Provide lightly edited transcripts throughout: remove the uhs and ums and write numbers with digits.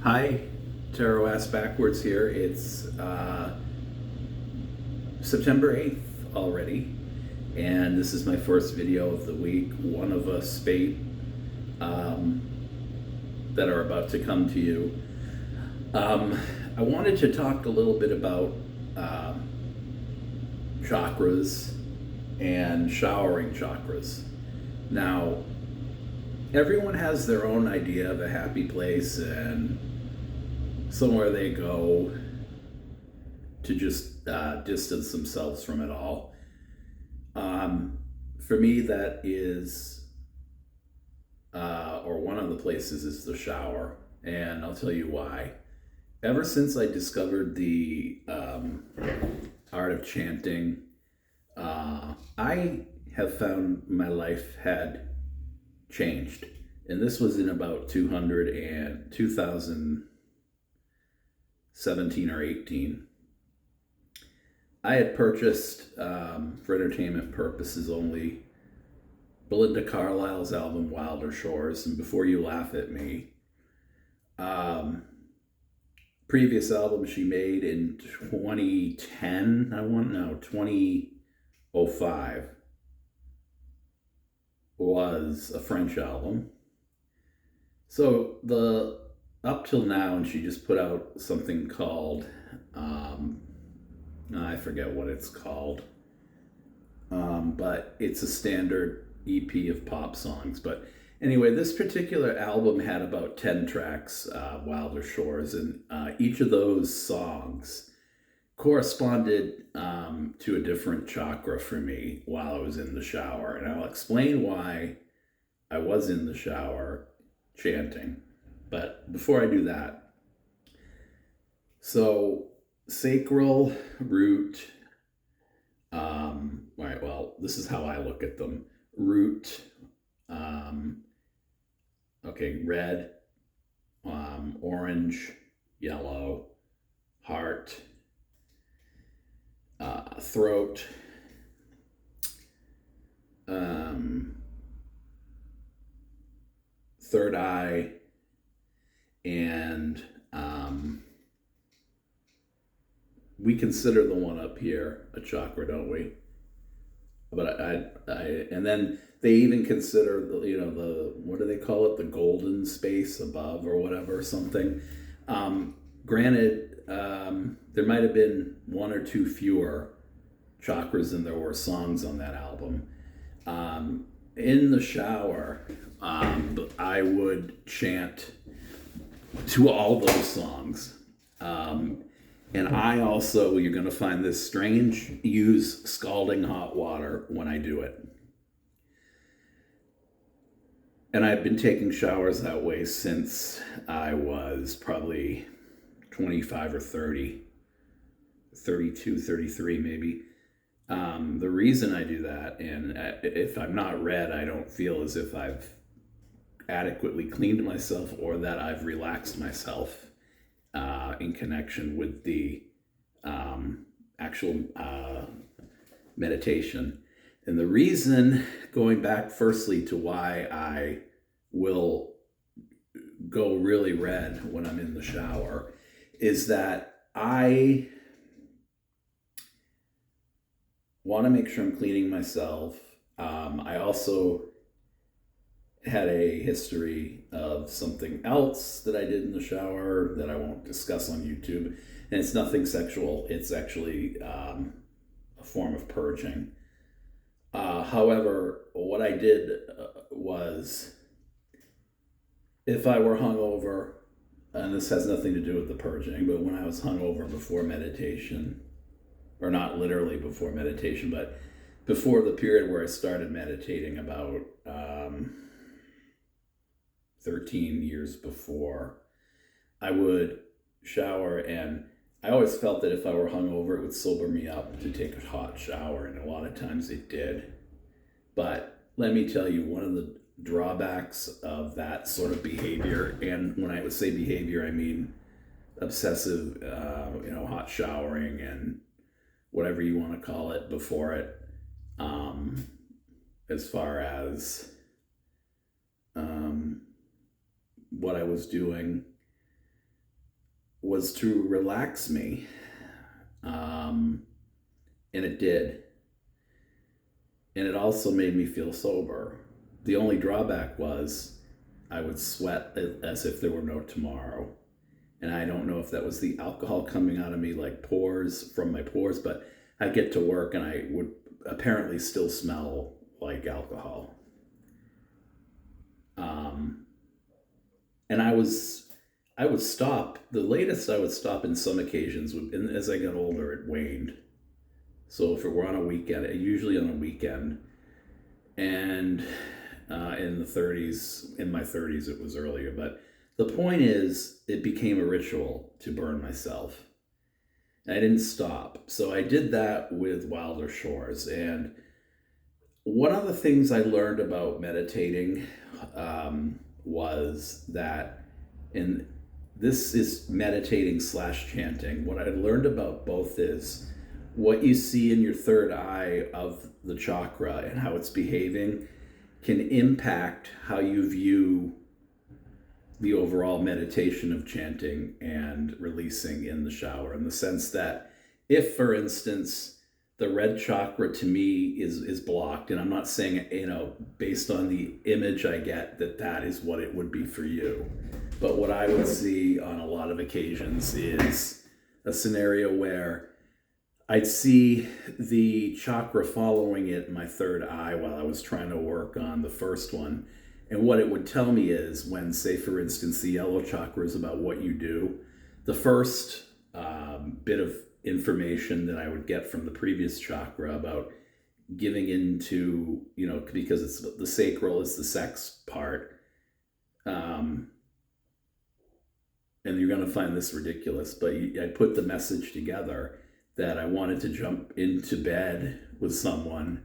Hi, Tarot Ass Backwards here. It's September 8th already, and this is my first video of the week, one of a spate um, that are about to come to you. I wanted to talk a little bit about chakras and showering chakras. Now, everyone has their own idea of a happy place and somewhere they go to just distance themselves from it all. For me, that is, or one of the places is the shower, and I'll tell you why. Ever since I discovered the art of chanting, I have found my life had changed. And this was in about 2017 or 18. I had purchased, for entertainment purposes only, Belinda Carlisle's album Wilder Shores, and Before You Laugh at Me. Previous album she made in 2010, 2005, was a French album. So up till now, and she just put out something called, I forget what it's called, but it's a standard EP of pop songs. But anyway, this particular album had about 10 tracks, Wilder Shores, and each of those songs corresponded to a different chakra for me while I was in the shower. And I'll explain why I was in the shower chanting. But before I do that, so sacral, root, right, well, this is how I look at them. Root, red, orange, yellow, heart, throat, third eye, and we consider the one up here a chakra, don't we? But and then they even consider the what do they call it, the golden space above or whatever, something. Granted, there might have been one or two fewer chakras than there were songs on that album. In the shower, I would chant to all those songs. And I also, you're going to find this strange, use scalding hot water when I do it. And I've been taking showers that way since I was probably 25 or 30, 32, 33 maybe. The reason I do that, and if I'm not red, I don't feel as if I've adequately cleaned myself or that I've relaxed myself in connection with the actual meditation. And the reason, going back firstly to why I will go really red when I'm in the shower, is that I want to make sure I'm cleaning myself. I also had a history of something else that I did in the shower that I won't discuss on YouTube. And it's nothing sexual. It's actually a form of purging. However, what I did was, if I were hungover, and this has nothing to do with the purging, but when I was hungover before meditation, or not literally before meditation, but before the period where I started meditating about 13 years before, I would shower, and I always felt that if I were hungover, it would sober me up to take a hot shower, and a lot of times it did. But let me tell you, one of the drawbacks of that sort of behavior, and when I would say behavior, I mean obsessive, hot showering and whatever you want to call it before it, as far as what I was doing was to relax me. And it did. And it also made me feel sober. The only drawback was I would sweat as if there were no tomorrow. And I don't know if that was the alcohol coming out of me like pores from my pores, but I'd get to work and I would apparently still smell like alcohol. And I would stop. The latest I would stop in some occasions, and as I got older, it waned. So if it were on a weekend, usually on a weekend, and in my 30s, it was earlier. But the point is, it became a ritual to burn myself. And I didn't stop. So I did that with Wilder Shores. And one of the things I learned about meditating was that, and this is meditating / chanting. What I learned about both is what you see in your third eye of the chakra and how it's behaving can impact how you view the overall meditation of chanting and releasing in the shower, in the sense that if, for instance, the red chakra to me is blocked, and I'm not saying it, based on the image I get, that is what it would be for you. But what I would see on a lot of occasions is a scenario where I'd see the chakra following it in my third eye while I was trying to work on the first one. And what it would tell me is when, say, for instance, the yellow chakra is about what you do, the first bit of information that I would get from the previous chakra about giving into, because it's the sacral is the sex part. And you're going to find this ridiculous, but I put the message together that I wanted to jump into bed with someone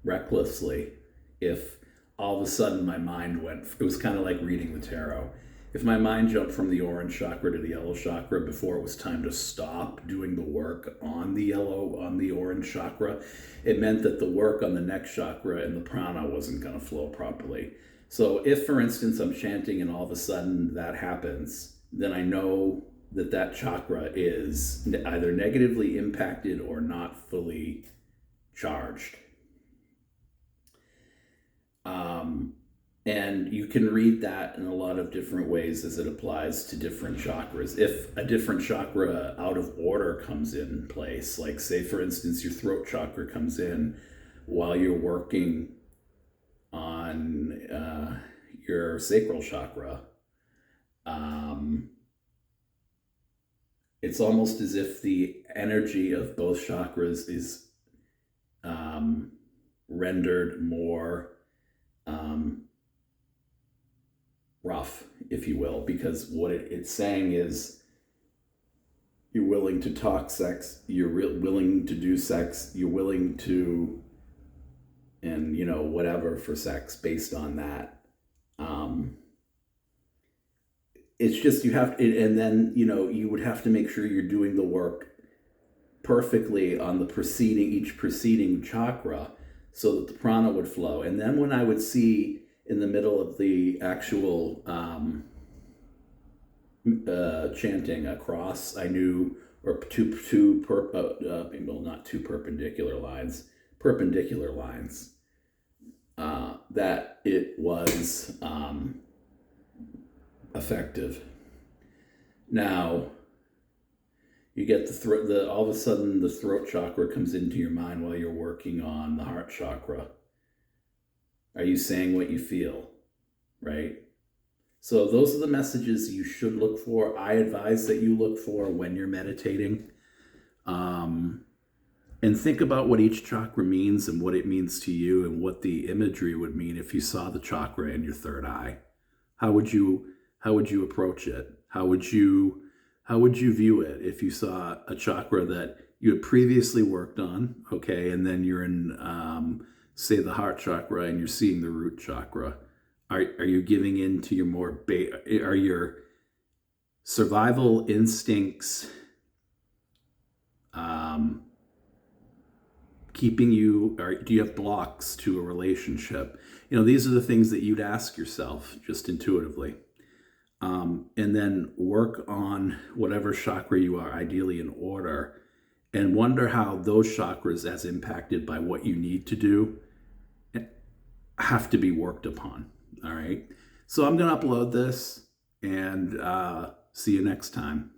recklessly if all of a sudden my mind it was kind of like reading the tarot. If my mind jumped from the orange chakra to the yellow chakra before it was time to stop doing the work on the orange chakra, it meant that the work on the next chakra and the prana wasn't going to flow properly. So if, for instance, I'm chanting and all of a sudden that happens, then I know that chakra is either negatively impacted or not fully charged. And you can read that in a lot of different ways as it applies to different chakras. If a different chakra out of order comes in place, like say, for instance, your throat chakra comes in while you're working on your sacral chakra, it's almost as if the energy of both chakras is rendered more rough, if you will, because what it's saying is you're willing to talk sex, you're willing to do sex, you're willing to, and whatever for sex based on that. It's just you have to, and then you would have to make sure you're doing the work perfectly on each preceding chakra so that the prana would flow. And then when I would see in the middle of the actual chanting across, I knew, or not two perpendicular lines, that it was effective. Now, you get all of a sudden the throat chakra comes into your mind while you're working on the heart chakra. Are you saying what you feel? Right? So those are the messages you should look for. I advise that you look for when you're meditating. And think about what each chakra means and what it means to you and what the imagery would mean if you saw the chakra in your third eye. How would you approach it? How would you view it if you saw a chakra that you had previously worked on, okay, and then you're in, say, the heart chakra and you're seeing the root chakra? Are you giving in to your are your survival instincts keeping you, or do you have blocks to a relationship? These are the things that you'd ask yourself just intuitively. and then work on whatever chakra you are, ideally in order, and wonder how those chakras, as impacted by what you need to do, have to be worked upon. All right. So I'm going to upload this and see you next time.